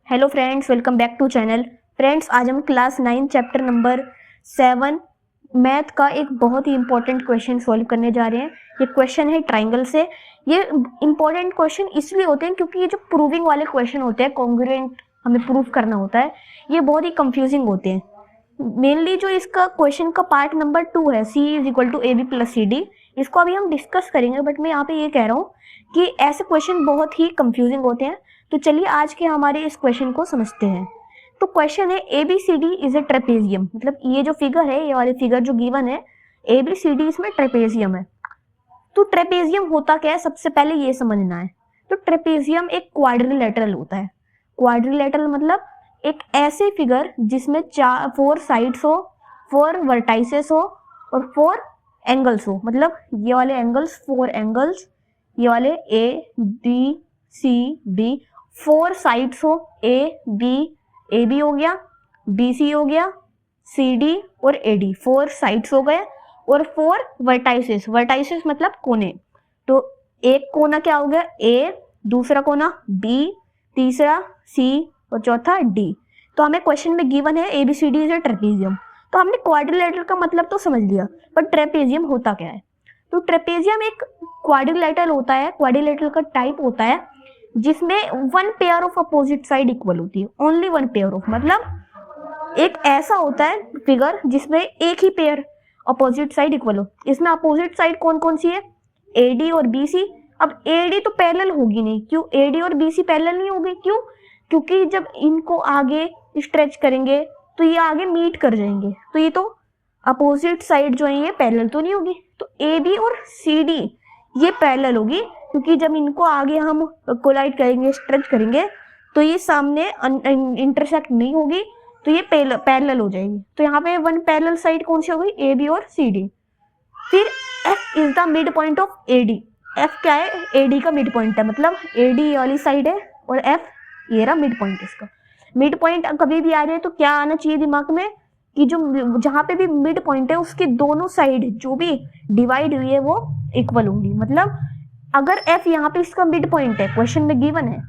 Hello friends, welcome back to channel. Friends, आज हम class 9 chapter number 7 math का एक बहुत ही इंपॉर्टेंट क्वेश्चन सॉल्व करने जा रहे हैं। ये क्वेश्चन है ट्राइंगल से। ये इंपॉर्टेंट क्वेश्चन इसलिए होते हैं क्योंकि ये जो प्रूविंग वाले क्वेश्चन होते हैं, कॉन्ग्रुएंट हमें प्रूव करना होता है, ये बहुत ही कंफ्यूजिंग होते हैं। मेनली जो इसका क्वेश्चन का पार्ट नंबर 2 है, C is equal to AB plus CD, इसको अभी हम डिस्कस करेंगे, बट मैं यहाँ पे ये कह रहा हूँ कि ऐसे क्वेश्चन बहुत ही कंफ्यूजिंग होते हैं। तो चलिए आज के हमारे इस क्वेश्चन को समझते हैं। तो क्वेश्चन है ABCD इज ए ट्रेपेजियम, मतलब ये जो फिगर है, ये वाली फिगर जो गिवन है, ABCD इसमें ट्रेपेजियम है। तो ट्रेपेजियम होता क्या है, सबसे पहले ये समझना है। तो ट्रेपेजियम एक क्वाड्रिलेटरल होता है। क्वाड्रिलेटरल मतलब एक ऐसे फिगर जिसमें 4 साइड्स हो, 4 वर्टाइसेस हो और 4 एंगल्स हो। मतलब ये वाले एंगल्स 4 एंगल्स, ये वाले ABCD 4 साइड्स हो, AB हो गया, BC हो गया, CD और AD 4 साइड्स हो गए और 4 वर्टाइसेस। वर्टाइसेस मतलब कोने। तो एक कोना क्या हो गया A, दूसरा कोना B, तीसरा C और चौथा D। तो हमें क्वेश्चन में गिवन है ABCD इज ए ट्रेपेजियम। तो हमने क्वाड्रिलेटरल का मतलब तो समझ लिया, पर ट्रेपेजियम होता क्या है। तो ट्रेपेजियम एक क्वाड्रिलेटरल होता है, क्वाड्रिलेटरल का टाइप होता है जिसमें 1 pair of opposite side equal होती है। ओनली 1 पेयर ऑफ, मतलब एक ऐसा होता है फिगर जिसमें एक ही पेयर अपोजिट साइड इक्वल हो। इसमें अपोजिट साइड कौन कौन सी है, AD और BC। अब AD तो पैरेलल होगी नहीं, क्यों? AD और BC पैरेलल नहीं होगी, क्यों? क्योंकि जब इनको आगे स्ट्रेच करेंगे तो ये आगे मीट कर जाएंगे, तो ये तो अपोजिट साइड जो है ये पैरेलल तो नहीं होगी। तो AB और CD ये पैरेलल होगी, क्योंकि जब इनको आगे हम कोलाइड करेंगे, स्ट्रेच करेंगे, तो ये सामने इंटरसेक्ट नहीं होगी, तो ये पैरेलल हो जाएगी। तो यहाँ पे 1 पैरेलल साइड कौन सी हो गई, AB और CD। फिर F is the mid point of AD। F क्या है, AD का मिड पॉइंट है, मतलब AD वाली साइड है और F ये रहा मिड पॉइंट। इसका मिड पॉइंट कभी भी आ जाए तो क्या आना चाहिए दिमाग में, कि जो जहां पे भी मिड पॉइंट है उसके दोनों साइड जो भी डिवाइड हुई है वो इक्वल होंगी। मतलब अगर F यहाँ पे इसका मिड पॉइंट है, क्वेश्चन में गिवन है,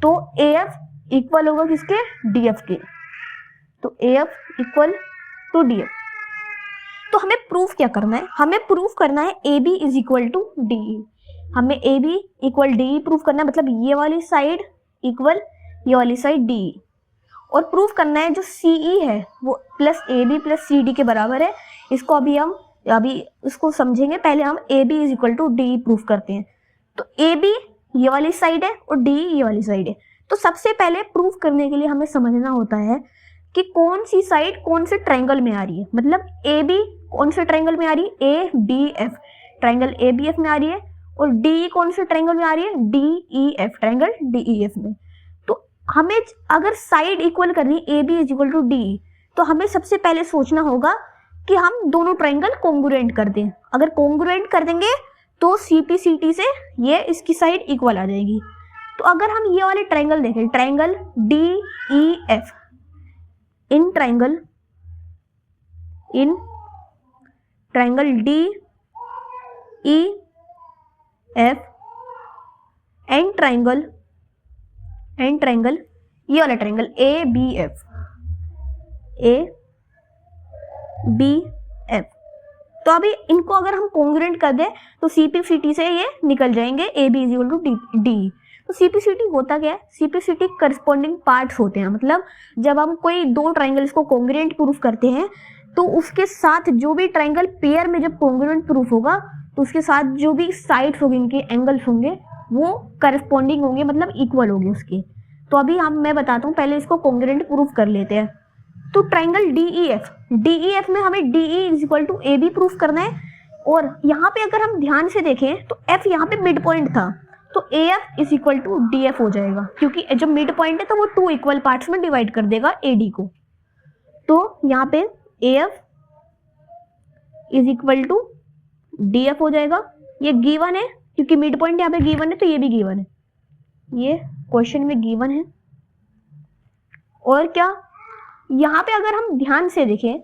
तो AF इक्वल होगा किसके, DF के। तो AF इक्वल टू DF। तो हमें प्रूफ क्या करना है, हमें प्रूफ करना है AB is equal to DE। हमें AB इक्वल DE प्रूफ करना है, मतलब ये वाली साइड इक्वल ये वाली साइड DE। और प्रूफ करना है जो CE है वो प्लस AB प्लस CD के बराबर है। इसको अभी इसको समझेंगे, पहले हम AB is equal to DE proof करते हैं। तो AB ये वाली साइड है और DE ये वाली साइड है। तो सबसे पहले प्रूफ करने के लिए हमें समझना होता है कि कौन सी साइड कौन से ट्रायंगल में आ रही है। मतलब AB कौन से ट्रायंगल में आ रही है, ABF ट्रायंगल ABF में आ रही है, और DE कौन से ट्रायंगल में आ रही है, DEF ट्रायंगल DEF में। तो हमें अगर साइड इक्वल करनी AB is equal to DE, तो हमें सबसे पहले सोचना होगा कि हम दोनों ट्रायंगल कॉन्ग्रुएंट कर दें। अगर कॉन्ग्रुएंट कर देंगे तो CPCT से ये इसकी साइड इक्वल आ जाएगी। तो अगर हम ये वाले ट्रायंगल देखें, triangle DEF, in triangle DEF and triangle ये वाला ट्रायंगल ABF। तो अभी इनको अगर हम कॉन्ग्रुएंट कर दें तो CPCT से ये निकल जाएंगे, AB is equal to DE। तो CPCT होता क्या है, CPCT करस्पॉन्डिंग पार्ट्स होते हैं। मतलब जब हम कोई दो ट्रायंगल्स को कॉन्ग्रुएंट प्रूफ करते हैं तो उसके साथ जो भी ट्रायंगल पेयर में जब कॉन्ग्रुएंट प्रूफ होगा तो उसके साथ जो भी साइड्स होंगे, इनके एंगल्स होंगे, वो करस्पॉन्डिंग होंगे, मतलब इक्वल होंगे उसके। तो अभी मैं बताता हूँ, पहले इसको कॉन्ग्रुएंट प्रूफ कर लेते हैं। तो ट्रायंगल DEF में हमें DE is equal to AB proof करना है। और यहाँ पे अगर हम ध्यान से देखें तो F यहाँ पे मिड पॉइंट था, तो AF is equal to DF हो जाएगा, क्योंकि जो मिड पॉइंट है तो वो 2 इक्वल पार्ट्स में डिवाइड कर देगा AD को। तो यहाँ पे AF is equal to DF हो जाएगा। ये गिवन है, क्योंकि मिड पॉइंट यहाँ पे गिवन है, तो ये भी गिवन है, ये क्वेश्चन में गिवन है। और क्या, यहाँ पे अगर हम ध्यान से देखें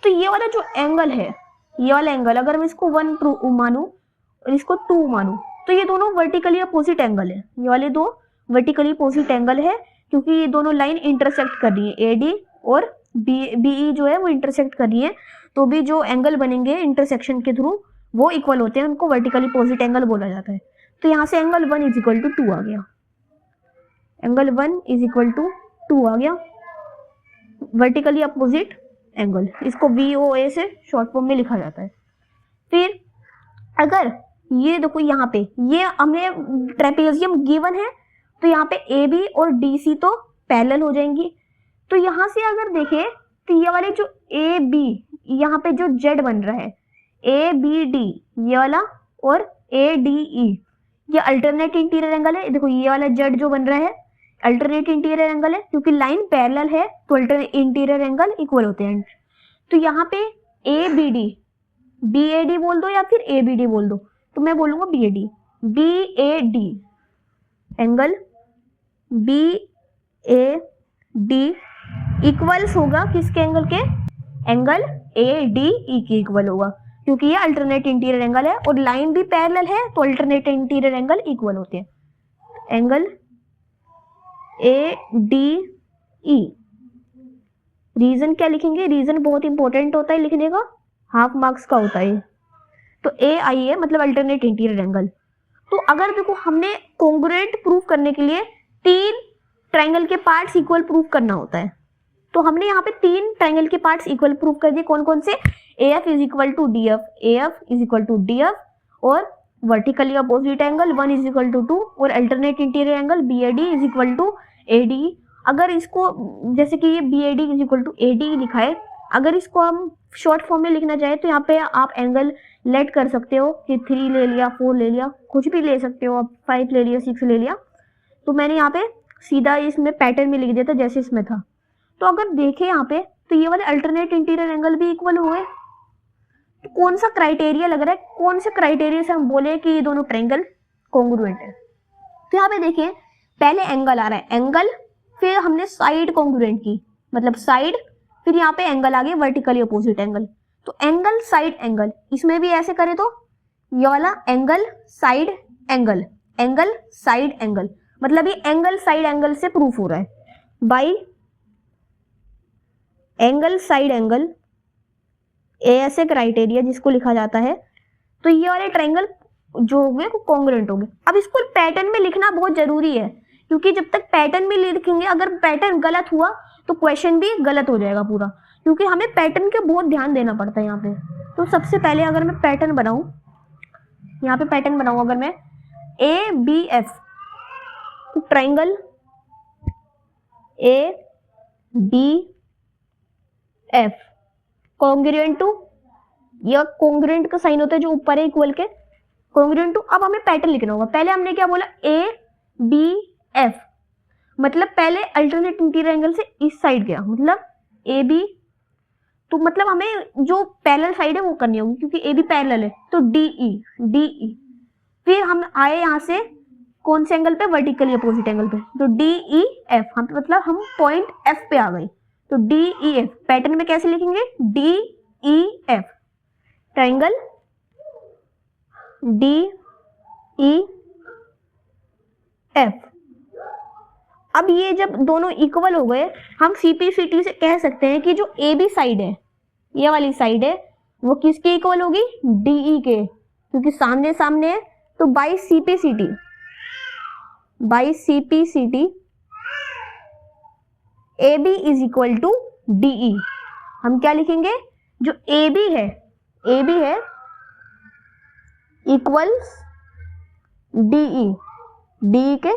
तो ये वाला जो एंगल है, ये वाला एंगल अगर मैं इसको 1 मानूं और इसको 2 मानूं, तो ये दोनों वर्टिकली अपोजिट एंगल है। ये वाले दो वर्टिकली अपोजिट एंगल है, क्योंकि ये दोनों लाइन इंटरसेक्ट कर रही है, एडी और बीई जो है वो इंटरसेक्ट कर रही है, तो भी जो एंगल बनेंगे इंटरसेक्शन के थ्रू वो इक्वल होते हैं, उनको वर्टिकली अपोजिट एंगल बोला जाता है। तो यहाँ से एंगल 1 इज इक्वल टू 2 आ गया, एंगल 1 इज इक्वल टू 2 आ गया, वर्टिकली अपोजिट एंगल, इसको VOA से शॉर्ट फॉर्म में लिखा जाता है। फिर अगर ये देखो यहाँ पे ये हमें ट्रेपेजियम गिवन है, तो यहाँ पे AB और DC तो पैरेलल हो जाएंगी। तो यहाँ से अगर देखें तो ये वाले जो AB यहाँ पे जो Z बन रहा है, ABD ये वाला और ADE ये अल्टरनेट इंटीरियर एंगल है। देखो ये वाला Z जो बन रहा है अल्टरनेट इंटीरियर एंगल है, क्योंकि लाइन पैरेलल है तो अल्टरनेट इंटीरियर एंगल इक्वल होते हैं। तो यहाँ पे ABD BAD बोल दो या फिर ABD बोल दो, तो मैं बोलूंगा BAD एंगल BAD इक्वल्स होगा किसके एंगल के, एंगल ADE के इक्वल होगा, क्योंकि ये अल्टरनेट इंटीरियर एंगल है और लाइन भी पैरेलल है तो अल्टरनेट इंटीरियर एंगल इक्वल होते हैं। एंगल ADE, रीजन क्या लिखेंगे, रीजन बहुत इंपॉर्टेंट होता है लिखने का, हाफ मार्क्स का होता है। तो AI है मतलब अल्टरनेट इंटीरियर एंगल। तो अगर देखो हमने कॉन्ग्रुएंट प्रूफ करने के लिए 3 ट्रायंगल के पार्ट्स इक्वल प्रूफ करना होता है, तो हमने यहाँ पे 3 ट्रायंगल के पार्ट्स इक्वल प्रूफ कर दिए। कौन कौन से, AF is equal to DF, AF is equal to DF और vertically opposite angle 1 is equal to 2 और alternate interior angle BAD is equal to ADE। अगर इसको जैसे कि ये BAD is equal to ADE लिखा है, अगर इसको हम शॉर्ट फॉर्म में लिखना चाहे तो यहाँ पे आप एंगल लेट कर सकते हो कि 3 ले लिया, 4 ले लिया, कुछ भी ले सकते हो आप, 5 ले लिया, 6 ले लिया। तो मैंने यहाँ पे सीधा इसमें पैटर्न में लिख दिया था जैसे इसमें था। तो अगर देखें यहाँ पे तो ये वाले अल्टरनेट इंटीरियर एंगल भी इक्वल हुए। तो कौन सा क्राइटेरिया लग रहा है, कौन से क्राइटेरिया से हम बोले कि ये दोनों ट्रायंगल कॉन्ग्रुएंट है। तो यहाँ पे देखिए पहले एंगल आ रहा है, एंगल, फिर हमने साइड कॉन्ग्रुएंट की, मतलब साइड, फिर यहाँ पे एंगल आ गया वर्टिकली अपोजिट एंगल। तो एंगल साइड एंगल, इसमें भी ऐसे करें तो ये वाला angle side angle, angle side angle, मतलब ये एंगल साइड एंगल से प्रूफ हो रहा है बाई एंगल साइड एंगल, ऐसे क्राइटेरिया जिसको लिखा जाता है। तो ये वाले ट्रायंगल जो हो गए वो कॉन्ग्रुएंट हो गए। अब इसको पैटर्न में लिखना बहुत जरूरी है, क्योंकि जब तक पैटर्न में लिखेंगे अगर पैटर्न गलत हुआ तो क्वेश्चन भी गलत हो जाएगा पूरा, क्योंकि हमें पैटर्न के बहुत ध्यान देना पड़ता है यहाँ पे। तो सबसे पहले अगर मैं पैटर्न बनाऊं, यहाँ पे पैटर्न बनाऊं अगर मैं ABF, तो ट्रायंगल ABF कॉन्ग्रुएंट टू, यह कॉन्ग्रुएंट का साइन होता है जो ऊपर है इक्वल के, कॉन्ग्रुएंट टू। अब हमें पैटर्न लिखना होगा। पहले हमने क्या बोला, ABF, मतलब पहले अल्टरनेट इंटीरियर एंगल से इस साइड गया, मतलब AB, तो मतलब हमें जो पैरेलल साइड है वो करनी होगी क्योंकि AB पैरेलल है। तो DE, फिर हम आए यहाँ से कौन से एंगल पे, वर्टिकली अपोजिट एंगल पे, तो DEF, हम मतलब हम पॉइंट F पे आ गए। तो DEF पैटर्न में कैसे लिखेंगे, DEF ट्रायंगल DEF। अब ये जब दोनों इक्वल हो गए, हम CPCT से कह सकते हैं कि जो AB साइड है, ये वाली साइड है, वो किसके इक्वल होगी, DE के, क्योंकि सामने सामने है। तो by CPCT AB is equal to DE। हम क्या लिखेंगे, जो AB है इक्वल्स DE के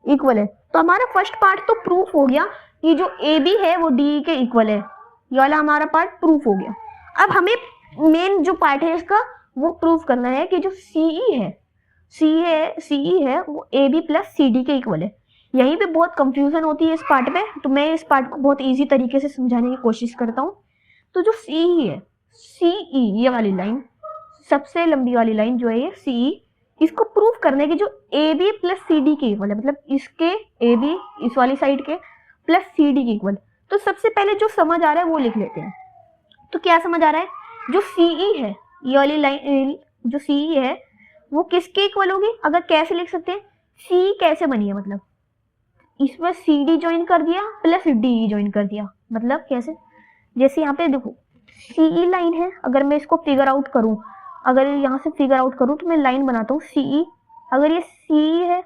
इक्वल है। तो हमारा फर्स्ट पार्ट तो प्रूफ हो गया कि जो AB है वो DE के इक्वल है, ये वाला हमारा पार्ट प्रूफ हो गया। अब हमें मेन जो पार्ट है इसका वो प्रूफ करना है कि जो CE है वो AB प्लस CD के इक्वल है। यहीं पे बहुत कंफ्यूजन होती है इस पार्ट में, तो मैं इस पार्ट को बहुत इजी तरीके से समझाने की कोशिश करता हूँ। तो जो CE है, CE ये वाली लाइन, सबसे लंबी वाली लाइन जो है ये CE, इसको प्रूफ करने की जो AB प्लस CD के इक्वल है, मतलब इसके AB इस वाली साइड के प्लस CD के इक्वल। तो सबसे पहले जो समझ आ रहा है वो लिख लेते हैं। तो क्या समझ आ रहा है, जो CE है, ये वाली लाइन जो CE है वो किसके इक्वल होगी, अगर कैसे लिख सकते हैं, C कैसे बनी है, मतलब इसमें सी डी ज्वाइन कर दिया प्लस डी ज्वाइन कर दिया। मतलब कैसे, जैसे यहाँ पे देखो सीई लाइन है, अगर मैं इसको फिगर आउट करूं, अगर यहाँ से फिगर आउट करूं तो मैं लाइन बनाता हूँ सीई। अगर ये सीई है,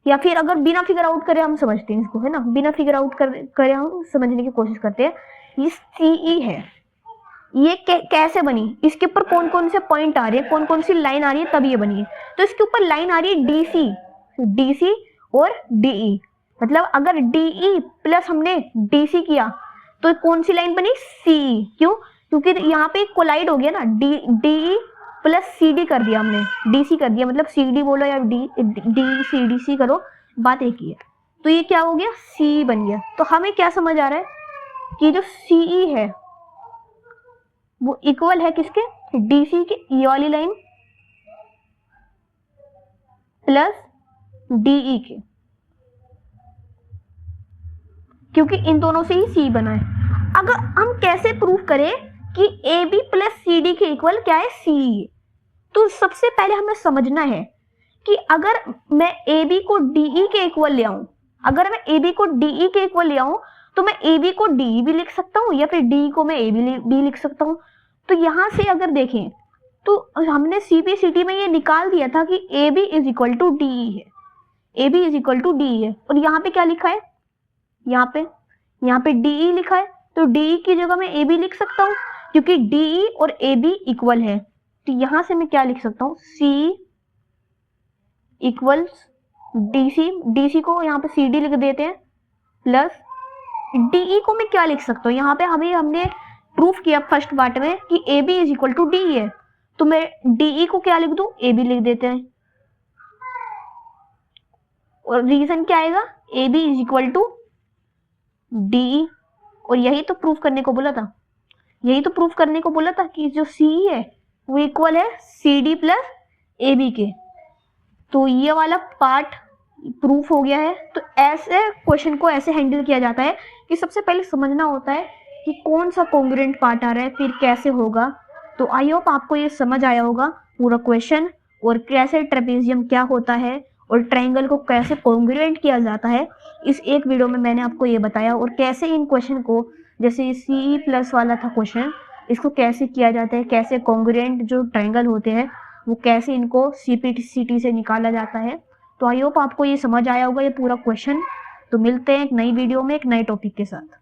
या फिर अगर बिना फिगर आउट करे हम समझते हैं इसको, है ना, बिना फिगर आउट करे हम समझने की कोशिश करते हैं। ये सीई है, ये कैसे बनी, इसके ऊपर कौन कौन से पॉइंट आ रहे हैं, कौन कौन सी लाइन आ रही है, तब ये बनी है। तो इसके ऊपर लाइन आ रही है डीसी, डीसी और डीई। मतलब अगर डीई प्लस हमने डीसी किया तो कौन सी लाइन बनी, सीई। क्यों, क्योंकि यहाँ पे कोलाइड हो गया ना, डीई प्लस सीडी कर दिया हमने, डीसी कर दिया, मतलब सीडी बोलो या डी सी डी सी करो, बात एक ही है। तो ये क्या हो गया, सी बन गया। तो हमें क्या समझ आ रहा है कि जो सीई है वो इक्वल है किसके, डीसी के, ये वाली लाइन प्लस डीई के, क्योंकि इन दोनों से ही सी बना है। अगर हम कैसे प्रूफ करें कि A B plus C D के इक्वल क्या है, सी। तो सबसे पहले हमें समझना है कि अगर मैं ए बी को डीई के इक्वल ले आऊं, अगर मैं ए बी को डीई के इक्वल ले आऊं तो मैं ए बी को डीई भी लिख सकता हूं, या फिर डी को मैं ए बी लिख सकता हूं। तो यहां से अगर देखें तो हमने सीपीसीटी में ये निकाल दिया था कि A B is equal to D E है, A B is equal to D E है। और यहाँ पे क्या लिखा है, यहाँ पे डीई लिखा है, तो डीई की जगह मैं ए बी लिख सकता हूँ, क्योंकि डीई और ए बी इक्वल है। तो यहां से मैं क्या लिख सकता हूँ, सी इक्वल्स डीसी, डीसी को यहाँ पे सी डी लिख देते हैं, प्लस डीई को मैं क्या लिख सकता हूँ, यहाँ पे हमने प्रूफ किया फर्स्ट पार्ट में कि A B is equal to D है, तो मैं डीई को क्या लिख दूं, ए बी लिख देते हैं। और रीजन क्या आएगा, A B is equal to DE. और यही तो प्रूफ करने को बोला था, यही तो प्रूफ करने को बोला था कि जो सी है वो इक्वल है C D plus A B के। तो ये वाला पार्ट प्रूफ हो गया है। तो ऐसे क्वेश्चन को ऐसे हैंडल किया जाता है कि सबसे पहले समझना होता है कि कौन सा कॉन्ग्रुएंट पार्ट आ रहा है, फिर कैसे होगा। तो आई होप आपको ये समझ आया होगा पूरा क्वेश्चन, और कैसे ट्रेपेजियम क्या होता है और ट्रायंगल को कैसे कॉन्ग्रुएंट किया जाता है। इस एक वीडियो में मैंने आपको ये बताया, और कैसे इन क्वेश्चन को, जैसे सीई प्लस वाला था क्वेश्चन, इसको कैसे किया जाता है, कैसे कॉन्ग्रुएंट जो ट्रायंगल होते हैं वो कैसे इनको सीपीसीटी से निकाला जाता है। तो आई होप आपको ये समझ आया होगा ये पूरा क्वेश्चन। तो मिलते हैं एक नई वीडियो में एक नए टॉपिक के साथ।